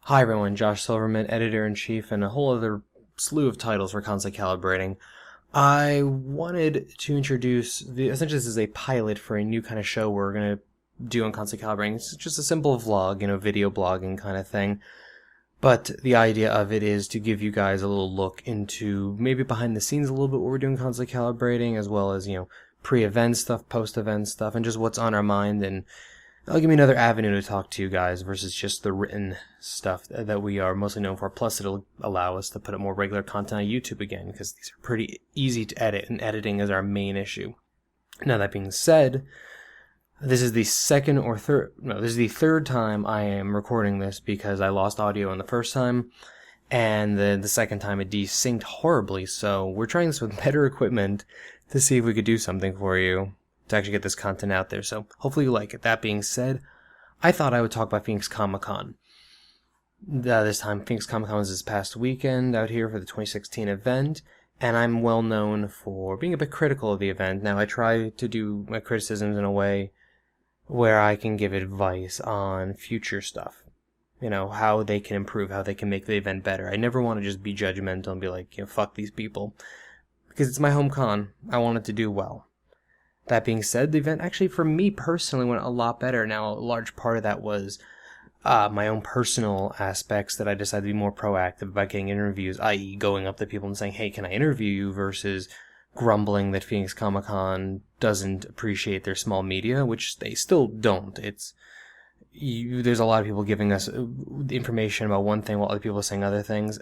Hi everyone, Josh Silverman, Editor-in-Chief, and a whole other slew of titles for constant calibrating. I wanted to introduce, essentially this is a pilot for a new kind of show we're going to do on constant calibrating. It's just a simple vlog, video blogging kind of thing. But the idea of it is to give you guys a little look into maybe behind the scenes a little bit what we're doing constant calibrating, as well as, pre-event stuff, post-event stuff, and just what's on our mind, and it'll give me another avenue to talk to you guys versus just the written stuff that we are mostly known for. Plus, it'll allow us to put up more regular content on YouTube again, because these are pretty easy to edit, and editing is our main issue. Now, that being said, this is the third time I am recording this because I lost audio on the first time, and the second time it desynced horribly, so we're trying this with better equipment to see if we could do something for you to actually get this content out there, so hopefully you like it. That being said, I thought I would talk about Phoenix Comicon. This time, Phoenix Comicon was this past weekend out here for the 2016 event, and I'm well known for being a bit critical of the event. Now, I try to do my criticisms in a way where I can give advice on future stuff. How they can improve, how they can make the event better. I never want to just be judgmental and be like, fuck these people. Because it's my home con. I want it to do well. That being said, the event actually, for me personally, went a lot better. Now, a large part of that was my own personal aspects that I decided to be more proactive about getting interviews, i.e. going up to people and saying, hey, can I interview you, versus grumbling that Phoenix Comicon doesn't appreciate their small media, which they still don't. There's a lot of people giving us information about one thing while other people are saying other things.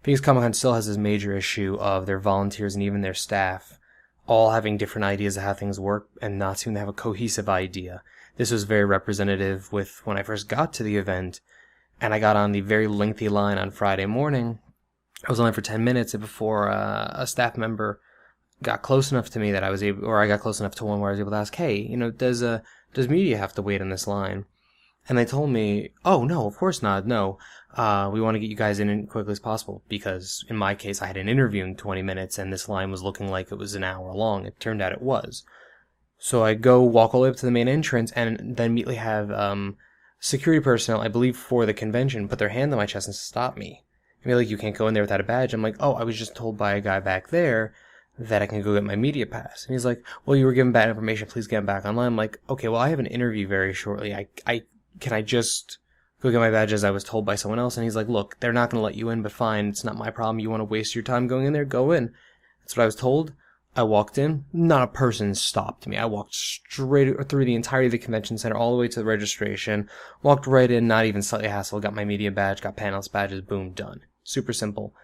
Phoenix Comicon still has this major issue of their volunteers and even their staff all having different ideas of how things work and not seeming to have a cohesive idea. This was very representative with when I first got to the event, and I got on the very lengthy line on Friday morning. I was only for 10 minutes before a staff member got close enough to me that I got close enough to one where I was able to ask, hey, does media have to wait on this line? And they told me, oh, no, of course not, no. We want to get you guys in as quickly as possible, because in my case, I had an interview in 20 minutes, and this line was looking like it was an hour long. It turned out it was. So I walk all the way up to the main entrance, and then immediately have security personnel, I believe for the convention, put their hand on my chest and stop me. And be like, you can't go in there without a badge. I'm like, oh, I was just told by a guy back there that I can go get my media pass. And he's like, well, you were given bad information, please get back online. I'm like, okay, well, I have an interview very shortly. Can I just go get my badge as I was told by someone else? And he's like, look, they're not going to let you in, but fine, it's not my problem. You want to waste your time going in there? Go in. That's what I was told. I walked in. Not a person stopped me. I walked straight through the entirety of the convention center, all the way to the registration, walked right in, not even slightly hassled, got my media badge, got panelist badges, boom, done. Super simple.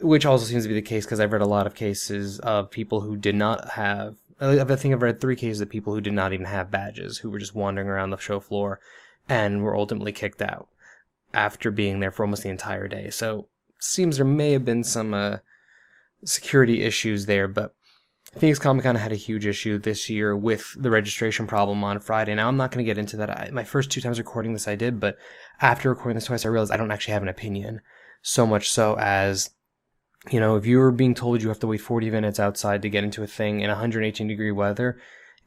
Which also seems to be the case, because I've read a lot of cases of people who did not have, I think I've read 3 cases of people who did not even have badges, who were just wandering around the show floor and were ultimately kicked out after being there for almost the entire day. So, seems there may have been some security issues there, but Phoenix Comicon had a huge issue this year with the registration problem on Friday. Now, I'm not going to get into that. My first 2 times recording this I did, but after recording this twice I realized I don't actually have an opinion. So much so as, if you were being told you have to wait 40 minutes outside to get into a thing in 118-degree weather,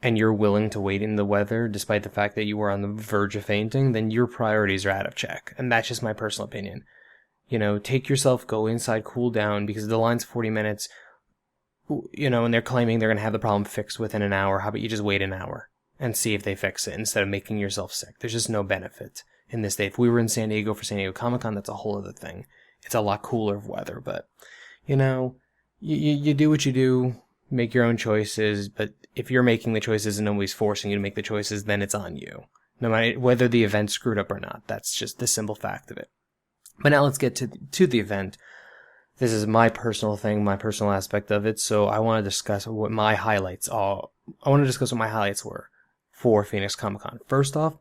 and you're willing to wait in the weather despite the fact that you were on the verge of fainting, then your priorities are out of check. And that's just my personal opinion. Take yourself, go inside, cool down, because the line's 40 minutes, and they're claiming they're going to have the problem fixed within an hour. How about you just wait an hour and see if they fix it instead of making yourself sick? There's just no benefit in this day. If we were in San Diego for San Diego Comic-Con, that's a whole other thing. It's a lot cooler of weather, but, you do what you do, make your own choices, but if you're making the choices and nobody's forcing you to make the choices, then it's on you. No matter whether the event's screwed up or not. That's just the simple fact of it. But now let's get to the event. This is my personal thing, my personal aspect of it, so I want to discuss what my highlights are. I want to discuss what my highlights were for Phoenix Comicon. First off,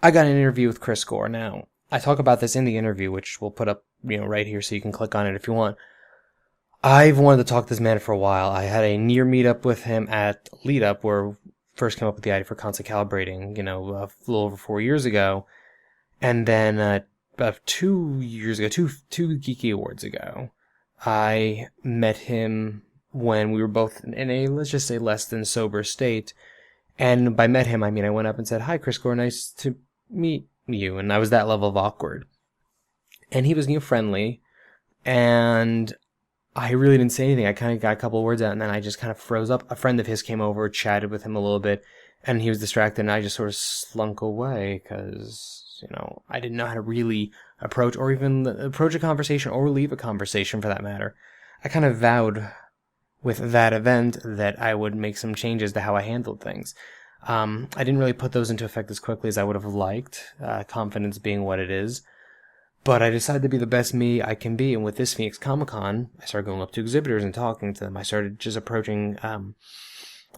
I got an interview with Chris Gore. Now, I talk about this in the interview, which we'll put up, right here, so you can click on it if you want. I've wanted to talk to this man for a while. I had a near meetup with him at Lead Up, where we first came up with the idea for constant calibrating, a little over 4 years ago. And then, about 2 years ago, two Geeky Awards ago, I met him when we were both in a, let's just say, less than sober state. And by met him, I mean I went up and said, hi, Chris Gore, nice to meet you. And I was that level of awkward. And he was, friendly, and I really didn't say anything. I kind of got a couple of words out, and then I just kind of froze up. A friend of his came over, chatted with him a little bit, and he was distracted, and I just sort of slunk away because, I didn't know how to really approach or even approach a conversation or leave a conversation for that matter. I kind of vowed with that event that I would make some changes to how I handled things. I didn't really put those into effect as quickly as I would have liked, confidence being what it is. But I decided to be the best me I can be, and with this Phoenix Comicon, I started going up to exhibitors and talking to them. I started just approaching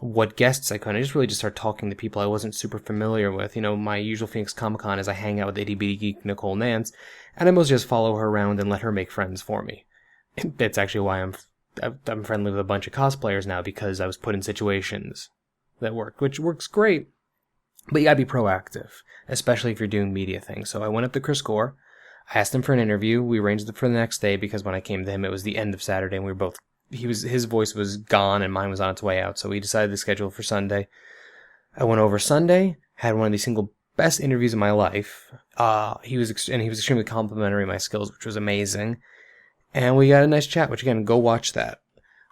what guests I could. I just really started talking to people I wasn't super familiar with. My usual Phoenix Comicon is I hang out with itty bitty geek Nicole Nance, and I mostly just follow her around and let her make friends for me. That's actually why I'm friendly with a bunch of cosplayers now, because I was put in situations that worked, which works great. But you gotta be proactive, especially if you're doing media things. So I went up to Chris Gore. I asked him for an interview. We arranged it for the next day because when I came to him, it was the end of Saturday, and we were both. His voice was gone, and mine was on its way out. So we decided to schedule for Sunday. I went over Sunday, had one of the single best interviews of my life. He was extremely complimentary of my skills, which was amazing. And we got a nice chat. Which again, go watch that.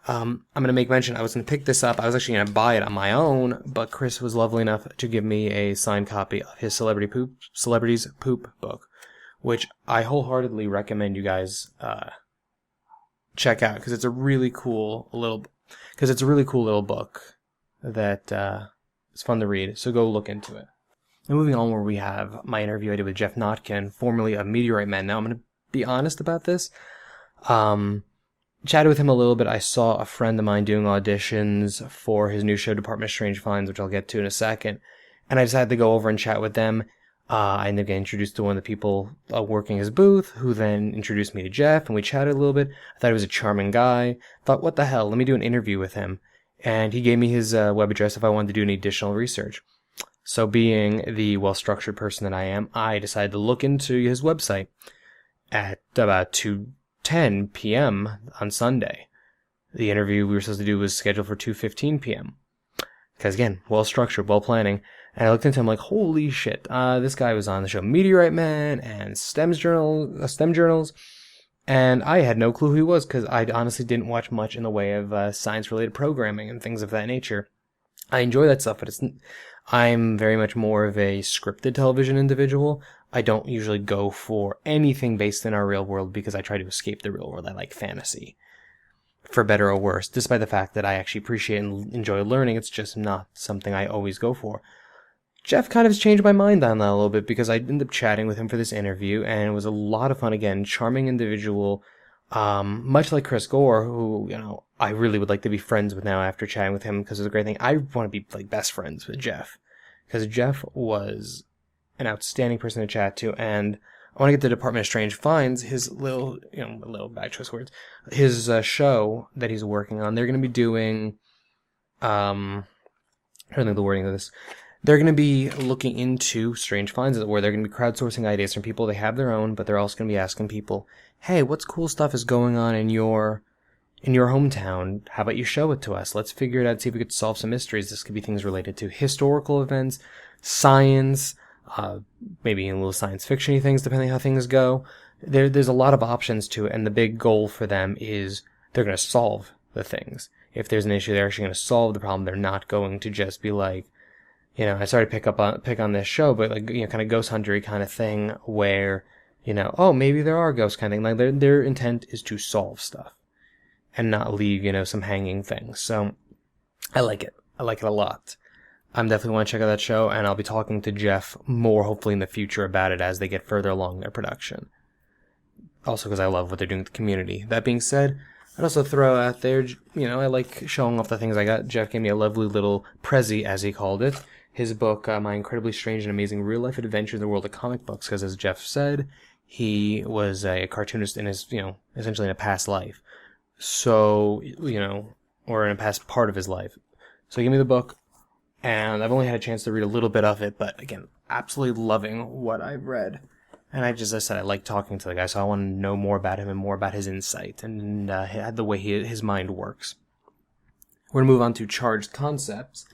I'm gonna make mention. I was gonna pick this up. I was actually gonna buy it on my own, but Chris was lovely enough to give me a signed copy of his Celebrities Poop book, which I wholeheartedly recommend you guys check out because it's a really cool little book that is fun to read. So go look into it. And moving on, where we have my interview I did with Jeff Notkin, formerly of Meteorite Men. Now I'm going to be honest about this. Chatted with him a little bit. I saw a friend of mine doing auditions for his new show, Department of Strange Finds, which I'll get to in a second. And I decided to go over and chat with them. I ended up getting introduced to one of the people working his booth, who then introduced me to Jeff, and we chatted a little bit. I thought he was a charming guy. Thought, what the hell, let me do an interview with him. And he gave me his web address if I wanted to do any additional research. So being the well-structured person that I am, I decided to look into his website at about 2:10 p.m. on Sunday. The interview we were supposed to do was scheduled for 2:15 p.m. Because again, well-structured, well-planning. And I looked into him like, holy shit, this guy was on the show Meteorite Man and STEM journals, and I had no clue who he was because I honestly didn't watch much in the way of science-related programming and things of that nature. I enjoy that stuff, but I'm very much more of a scripted television individual. I don't usually go for anything based in our real world because I try to escape the real world. I like fantasy, for better or worse, despite the fact that I actually appreciate and enjoy learning. It's just not something I always go for. Jeff kind of has changed my mind on that a little bit because I ended up chatting with him for this interview, and it was a lot of fun. Again, charming individual, much like Chris Gore, who, I really would like to be friends with now after chatting with him because it's a great thing. I want to be like best friends with Jeff because Jeff was an outstanding person to chat to, and I want to get to the Department of Strange Finds, his little bad choice words, his show that he's working on. They're going to be doing, I don't know the wording of this. They're going to be looking into Strange Finds, where they're going to be crowdsourcing ideas from people. They have their own, but they're also going to be asking people, hey, what's cool stuff is going on in your hometown? How about you show it to us? Let's figure it out, see if we could solve some mysteries. This could be things related to historical events, science, maybe a little science fiction-y things, depending on how things go. There's a lot of options to it, and the big goal for them is they're going to solve the things. If there's an issue, they're actually going to solve the problem. They're not going to just be like, I started to pick on this show, but kind of ghost huntery kind of thing where, oh, maybe there are ghosts kind of thing. Like their intent is to solve stuff and not leave, some hanging things. So I like it. I like it a lot. I'm definitely want to check out that show, and I'll be talking to Jeff more hopefully in the future about it as they get further along their production. Also because I love what they're doing with the community. That being said, I'd also throw out there, I like showing off the things I got. Jeff gave me a lovely little Prezi, as he called it. His book, My Incredibly Strange and Amazing Real-Life Adventures in the World of Comic Books, because as Jeff said, he was a cartoonist in his, essentially in a past life. So, or in a past part of his life. So he gave me the book, and I've only had a chance to read a little bit of it, but again, absolutely loving what I've read. And as I said, I like talking to the guy, so I want to know more about him and more about his insight and the way his mind works. We're going to move on to Charged Concepts,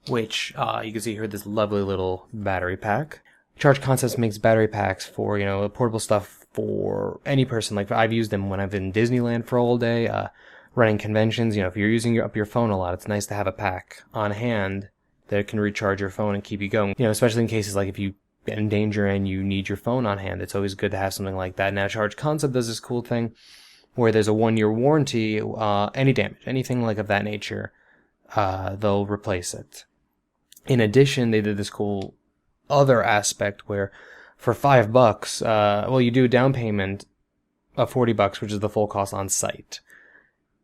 which you can see here, this lovely little battery pack. Charge Concepts makes battery packs for, portable stuff for any person. Like, I've used them when I've been in Disneyland for a whole day, running conventions. If you're using your phone a lot, it's nice to have a pack on hand that can recharge your phone and keep you going. Especially in cases like if you get in danger and you need your phone on hand, it's always good to have something like that. Now, Charge Concept does this cool thing where there's a 1-year warranty. Any damage, anything like of that nature, they'll replace it. In addition, they did this cool other aspect where for $5, you do a down payment of $40, which is the full cost on site.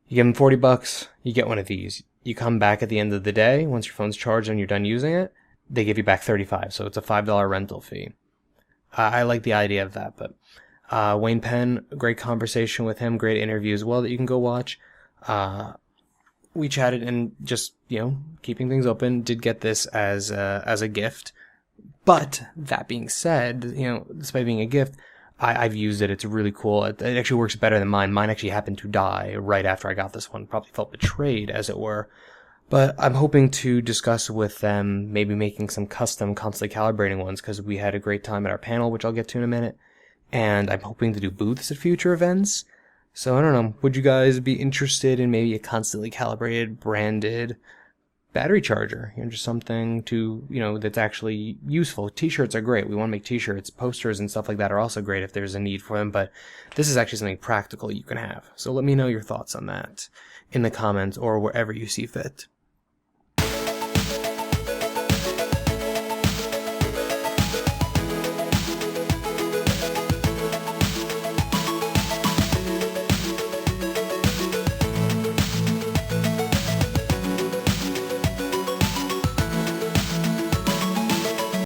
You give them $40, you get one of these. You come back at the end of the day, once your phone's charged and you're done using it, they give you back $35, so it's a $5 rental fee. I like the idea of that, but Wayne Penn, great conversation with him, great interview as well that you can go watch. We chatted and just, keeping things open, did get this as a gift. But that being said, despite being a gift, I've used it. It's really cool. It actually works better than mine. Mine actually happened to die right after I got this one. Probably felt betrayed, as it were. But I'm hoping to discuss with them maybe making some custom constantly calibrating ones, because we had a great time at our panel, which I'll get to in a minute. And I'm hoping to do booths at future events. So I don't know. Would you guys be interested in maybe a constantly calibrated, branded battery charger? Just something to, that's actually useful. T-shirts are great. We want to make t-shirts. Posters and stuff like that are also great if there's a need for them, but this is actually something practical you can have. So let me know your thoughts on that in the comments or wherever you see fit.